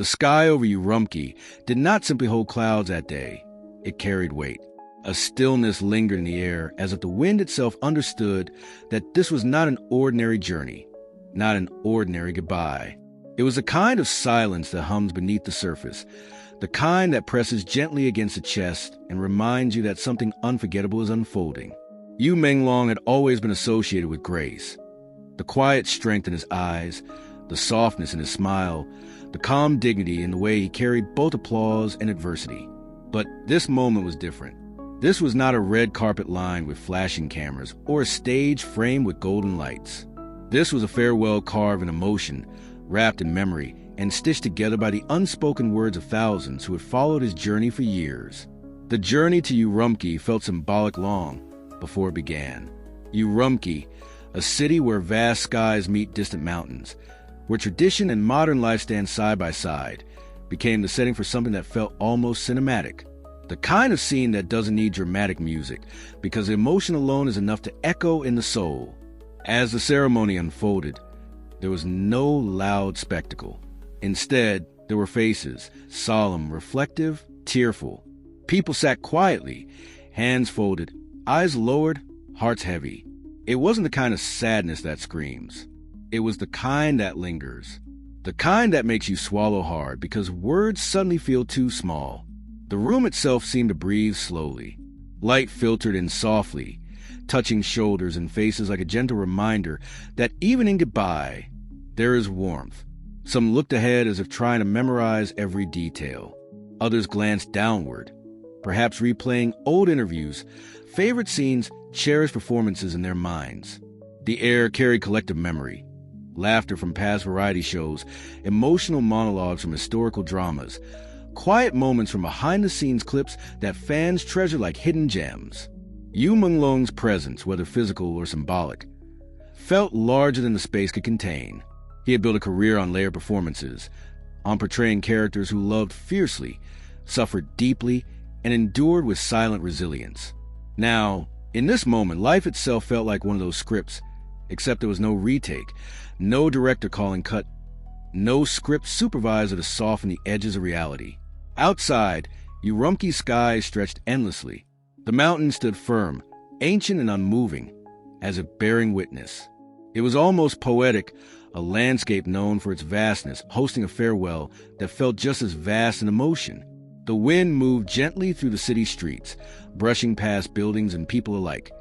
The sky over Urumqi did not simply hold clouds that day. It carried weight. A stillness lingered in the air, as if the wind itself understood that this was not an ordinary journey, not an ordinary goodbye. It was a kind of silence that hums beneath the surface, the kind that presses gently against the chest and reminds you that something unforgettable is unfolding. Yu Menglong had always been associated with grace. The quiet strength in his eyes, the softness in his smile, the calm dignity in the way he carried both applause and adversity. But this moment was different. This was not a red carpet lined with flashing cameras or a stage framed with golden lights. This was a farewell carved in emotion, wrapped in memory, and stitched together by the unspoken words of thousands who had followed his journey for years. The journey to Urumqi felt symbolic long before it began. Urumqi, a city where vast skies meet distant mountains, where tradition and modern life stand side by side, became the setting for something that felt almost cinematic. The kind of scene that doesn't need dramatic music, because emotion alone is enough to echo in the soul. As the ceremony unfolded, there was no loud spectacle. Instead, there were faces, solemn, reflective, tearful. People sat quietly, hands folded, eyes lowered, hearts heavy. It wasn't the kind of sadness that screams. It was the kind that lingers. The kind that makes you swallow hard because words suddenly feel too small. The room itself seemed to breathe slowly. Light filtered in softly, touching shoulders and faces like a gentle reminder that even in goodbye, there is warmth. Some looked ahead as if trying to memorize every detail. Others glanced downward, perhaps replaying old interviews, favorite scenes, cherished performances in their minds. The air carried collective memory. Laughter from past variety shows, emotional monologues from historical dramas, quiet moments from behind-the-scenes clips that fans treasure like hidden gems. Yu Menglong's presence, whether physical or symbolic, felt larger than the space could contain. He had built a career on layered performances, on portraying characters who loved fiercely, suffered deeply, and endured with silent resilience. Now, in this moment, life itself felt like one of those scripts, except there was no retake, no director calling cut, no script supervisor to soften the edges of reality. Outside, Urumqi's sky stretched endlessly. The mountains stood firm, ancient and unmoving, as if bearing witness. It was almost poetic, a landscape known for its vastness, hosting a farewell that felt just as vast in emotion. The wind moved gently through the city streets, brushing past buildings and people alike,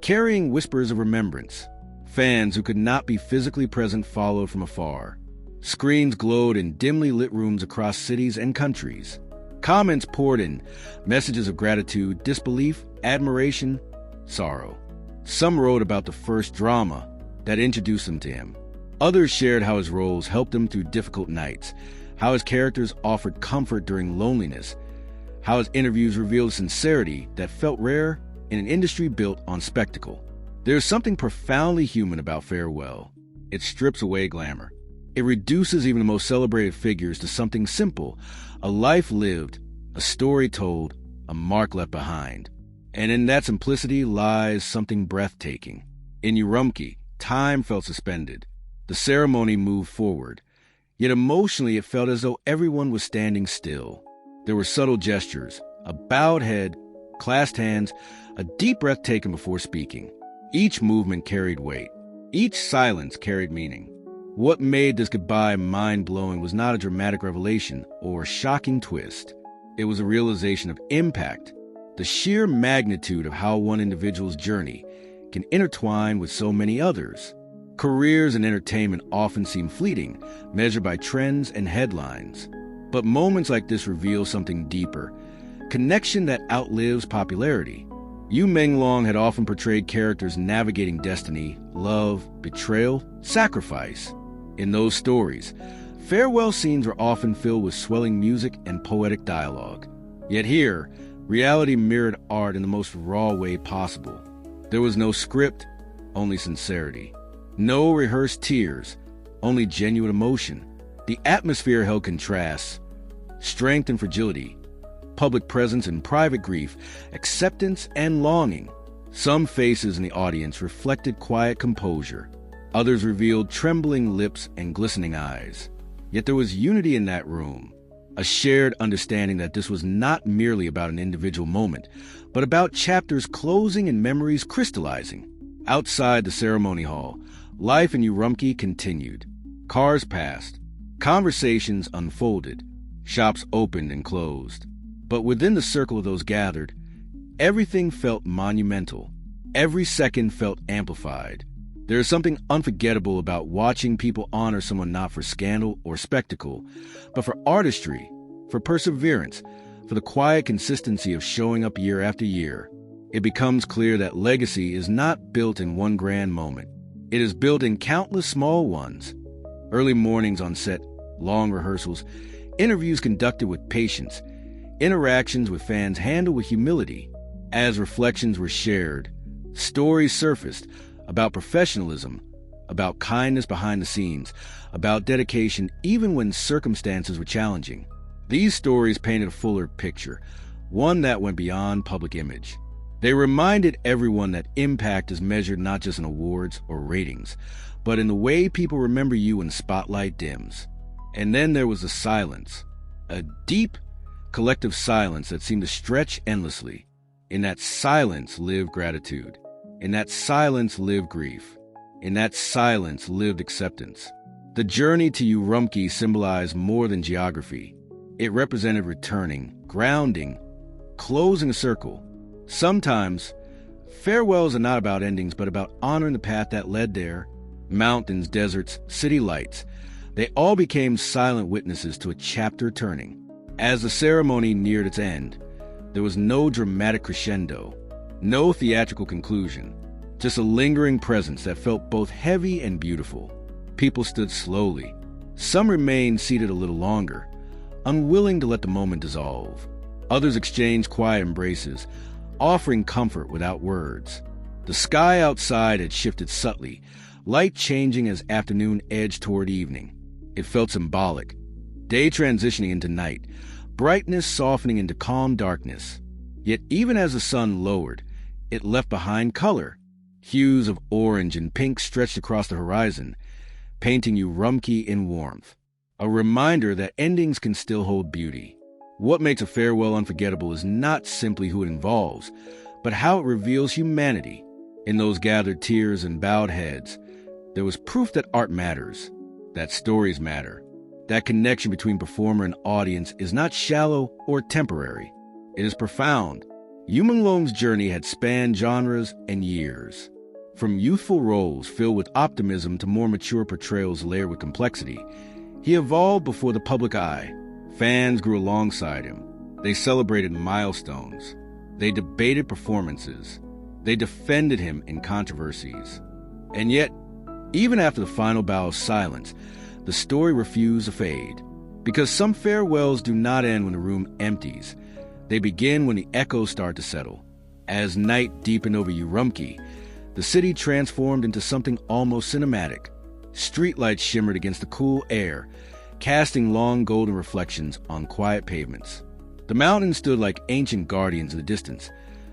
carrying whispers of remembrance. Fans who could not be physically present followed from afar. Screens glowed in dimly lit rooms across cities and countries. Comments poured in, messages of gratitude, disbelief, admiration, sorrow. Some wrote about the first drama that introduced them to him. Others shared how his roles helped him through difficult nights, how his characters offered comfort during loneliness, how his interviews revealed sincerity that felt rare in an industry built on spectacle. There's something profoundly human about farewell. It strips away glamour. It reduces even the most celebrated figures to something simple, a life lived, a story told, a mark left behind. And in that simplicity lies something breathtaking. In Urumqi, time felt suspended. The ceremony moved forward, yet emotionally it felt as though everyone was standing still. There were subtle gestures, a bowed head, clasped hands, a deep breath taken before speaking. Each movement carried weight. Each silence carried meaning. What made this goodbye mind-blowing was not a dramatic revelation or shocking twist. It was a realization of impact, the sheer magnitude of how one individual's journey can intertwine with so many others. Careers in entertainment often seem fleeting, measured by trends and headlines. But moments like this reveal something deeper, connection that outlives popularity. Yu Menglong had often portrayed characters navigating destiny, love, betrayal, sacrifice. In those stories, farewell scenes were often filled with swelling music and poetic dialogue. Yet here, reality mirrored art in the most raw way possible. There was no script, only sincerity. No rehearsed tears, only genuine emotion. The atmosphere held contrasts, strength and fragility, public presence and private grief, acceptance and longing. Some faces in the audience reflected quiet composure. Others revealed trembling lips and glistening eyes. Yet there was unity in that room, a shared understanding that this was not merely about an individual moment, but about chapters closing and memories crystallizing. Outside the ceremony hall, life in Urumqi continued. Cars passed, conversations unfolded, shops opened and closed. But within the circle of those gathered, everything felt monumental. Every second felt amplified. There is something unforgettable about watching people honor someone not for scandal or spectacle, but for artistry, for perseverance, for the quiet consistency of showing up year after year. It becomes clear that legacy is not built in one grand moment. It is built in countless small ones. Early mornings on set, long rehearsals, interviews conducted with patience, interactions with fans handled with humility. As reflections were shared, stories surfaced about professionalism, about kindness behind the scenes, about dedication even when circumstances were challenging. These stories painted a fuller picture, one that went beyond public image. They reminded everyone that impact is measured not just in awards or ratings, but in the way people remember you when the spotlight dims. And then there was the silence, a deep, collective silence that seemed to stretch endlessly. In that silence lived gratitude. In that silence lived grief. In that silence lived acceptance. The journey to Urumqi symbolized more than geography. It represented returning, grounding, closing a circle. Sometimes, farewells are not about endings, but about honoring the path that led there. Mountains, deserts, city lights. They all became silent witnesses to a chapter turning. As the ceremony neared its end, there was no dramatic crescendo, no theatrical conclusion, just a lingering presence that felt both heavy and beautiful. People stood slowly. Some remained seated a little longer, unwilling to let the moment dissolve. Others exchanged quiet embraces, offering comfort without words. The sky outside had shifted subtly, light changing as afternoon edged toward evening. It felt symbolic. Day transitioning into night, brightness softening into calm darkness. Yet even as the sun lowered, it left behind color. Hues of orange and pink stretched across the horizon, painting Urumqi in warmth. A reminder that endings can still hold beauty. What makes a farewell unforgettable is not simply who it involves, but how it reveals humanity. In those gathered tears and bowed heads, there was proof that art matters, that stories matter. That connection between performer and audience is not shallow or temporary. It is profound. Yu Menglong's journey had spanned genres and years. From youthful roles filled with optimism to more mature portrayals layered with complexity, he evolved before the public eye. Fans grew alongside him. They celebrated milestones. They debated performances. They defended him in controversies. And yet, even after the final bow of silence, the story refused to fade. Because some farewells do not end when the room empties. They begin when the echoes start to settle. As night deepened over Urumqi, the city transformed into something almost cinematic. Streetlights shimmered against the cool air, casting long golden reflections on quiet pavements. The mountains stood like ancient guardians in the distance,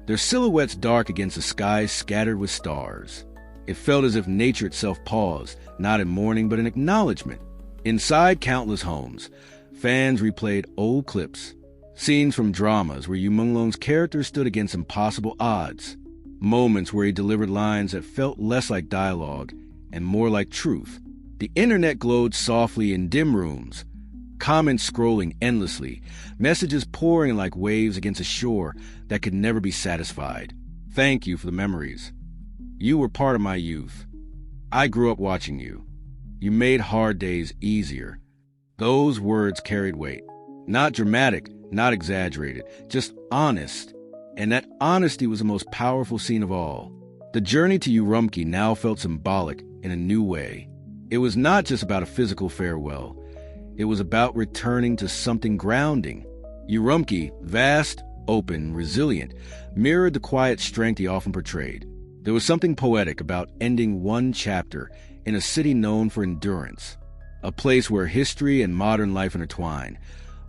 their silhouettes dark against the skies scattered with stars. It felt as if nature itself paused, not in mourning but in acknowledgement. Inside countless homes, fans replayed old clips, scenes from dramas where Yu Menglong's characters stood against impossible odds, moments where he delivered lines that felt less like dialogue and more like truth. The internet glowed softly in dim rooms, comments scrolling endlessly, messages pouring like waves against a shore that could never be satisfied. Thank you for the memories. You were part of my youth. I grew up watching you. You made hard days easier. Those words carried weight. Not dramatic, not exaggerated, just honest. And that honesty was the most powerful scene of all. The journey to Urumqi now felt symbolic in a new way. It was not just about a physical farewell. It was about returning to something grounding. Urumqi, vast, open, resilient, mirrored the quiet strength he often portrayed. There was something poetic about ending one chapter in a city known for endurance, a place where history and modern life intertwine,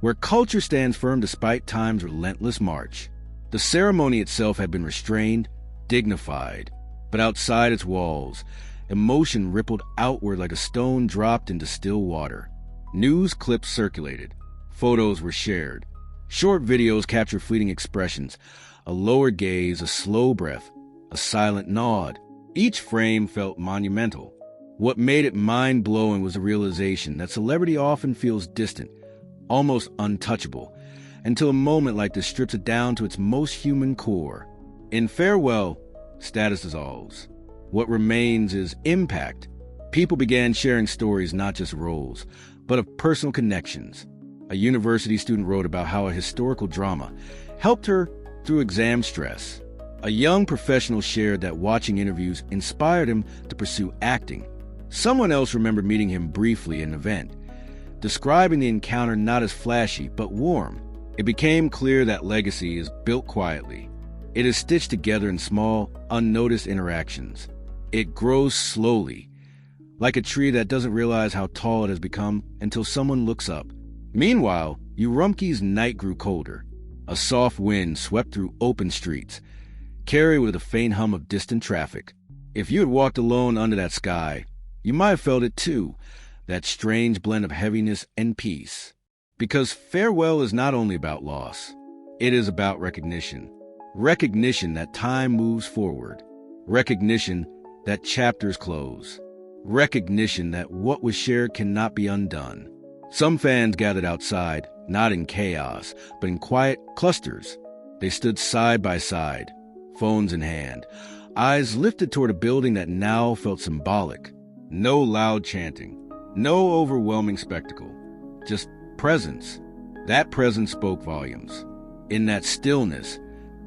where culture stands firm despite time's relentless march. The ceremony itself had been restrained, dignified, but outside its walls, emotion rippled outward like a stone dropped into still water. News clips circulated. Photos were shared. Short videos captured fleeting expressions, a lowered gaze, a slow breath, a silent nod. Each frame felt monumental. What made it mind-blowing was the realization that celebrity often feels distant, almost untouchable, until a moment like this strips it down to its most human core. In Farewell, status dissolves. What remains is impact. People began sharing stories not just roles, but of personal connections. A university student wrote about how a historical drama helped her through exam stress. A young professional shared that watching interviews inspired him to pursue acting. Someone else remembered meeting him briefly at an event, describing the encounter not as flashy but warm. It became clear that legacy is built quietly. It is stitched together in small, unnoticed interactions. It grows slowly, like a tree that doesn't realize how tall it has become until someone looks up. Meanwhile, Urumqi's night grew colder. A soft wind swept through open streets, carried with a faint hum of distant traffic. If you had walked alone under that sky, you might have felt it too, that strange blend of heaviness and peace. Because farewell is not only about loss, it is about recognition. Recognition that time moves forward. Recognition that chapters close. Recognition that what was shared cannot be undone. Some fans gathered outside, not in chaos, but in quiet clusters. They stood side by side, phones in hand, eyes lifted toward a building that now felt symbolic. No loud chanting, no overwhelming spectacle, just presence. That presence spoke volumes. In that stillness,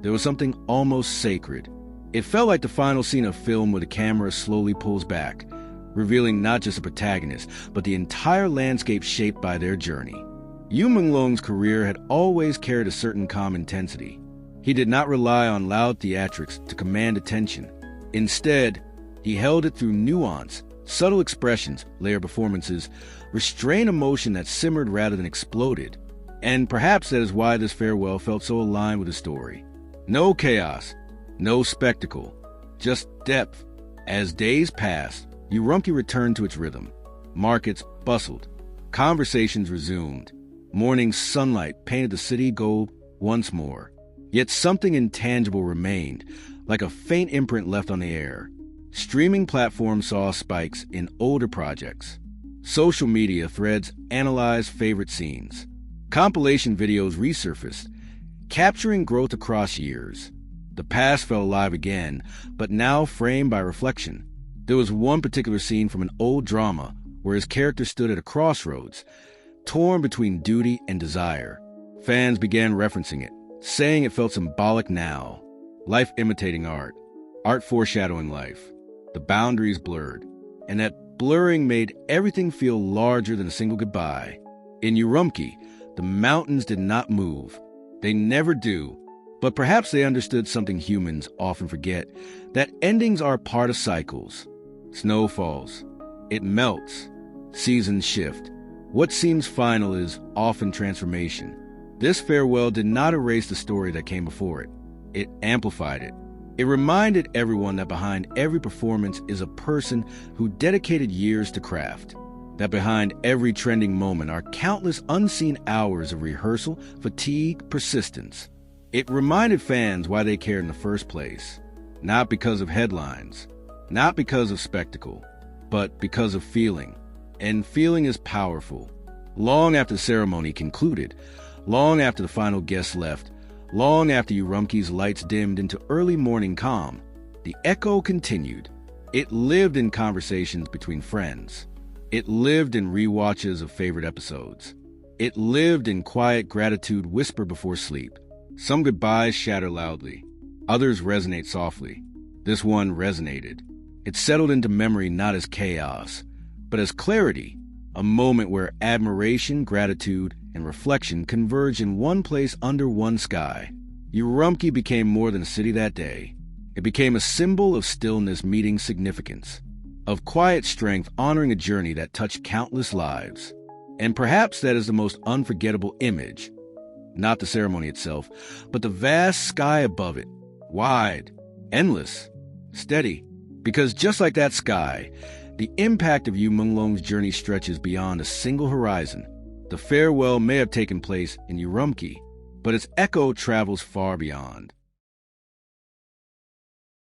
there was something almost sacred. It felt like the final scene of film where the camera slowly pulls back, revealing not just a protagonist, but the entire landscape shaped by their journey. Yu Menglong's career had always carried a certain calm intensity. He did not rely on loud theatrics to command attention. Instead, he held it through nuance, subtle expressions, layered performances, restrained emotion that simmered rather than exploded. And perhaps that is why this farewell felt so aligned with the story. No chaos, no spectacle, just depth. As days passed, Urumqi returned to its rhythm. Markets bustled. Conversations resumed. Morning sunlight painted the city gold once more. Yet something intangible remained, like a faint imprint left on the air. Streaming platforms saw spikes in older projects. Social media threads analyzed favorite scenes. Compilation videos resurfaced, capturing growth across years. The past felt alive again, but now framed by reflection. There was one particular scene from an old drama where his character stood at a crossroads, torn between duty and desire. Fans began referencing it, saying it felt symbolic now. Life imitating art, art foreshadowing life. The boundaries blurred, and that blurring made everything feel larger than a single goodbye. In Urumqi, the mountains did not move. They never do. But perhaps they understood something humans often forget, that endings are part of cycles. Snow falls. It melts. Seasons shift. What seems final is often transformation. This farewell did not erase the story that came before it. It amplified it. It reminded everyone that behind every performance is a person who dedicated years to craft. That behind every trending moment are countless unseen hours of rehearsal, fatigue, persistence. It reminded fans why they cared in the first place. Not because of headlines, not because of spectacle, but because of feeling. And feeling is powerful. Long after the ceremony concluded, long after the final guests left, long after Urumqi's lights dimmed into early morning calm, the echo continued. It lived in conversations between friends. It lived in rewatches of favorite episodes. It lived in quiet gratitude whispered before sleep. Some goodbyes shatter loudly. Others resonate softly. This one resonated. It settled into memory not as chaos, but as clarity, a moment where admiration, gratitude, and reflection converge in one place under one sky. Urumqi became more than a city that day. It became a symbol of stillness meeting significance, of quiet strength honoring a journey that touched countless lives. And perhaps that is the most unforgettable image. Not the ceremony itself, but the vast sky above it, wide, endless, steady. Because just like that sky, The impact of Yu Menglong's journey stretches beyond a single horizon. The farewell may have taken place in Urumqi, but its echo travels far beyond.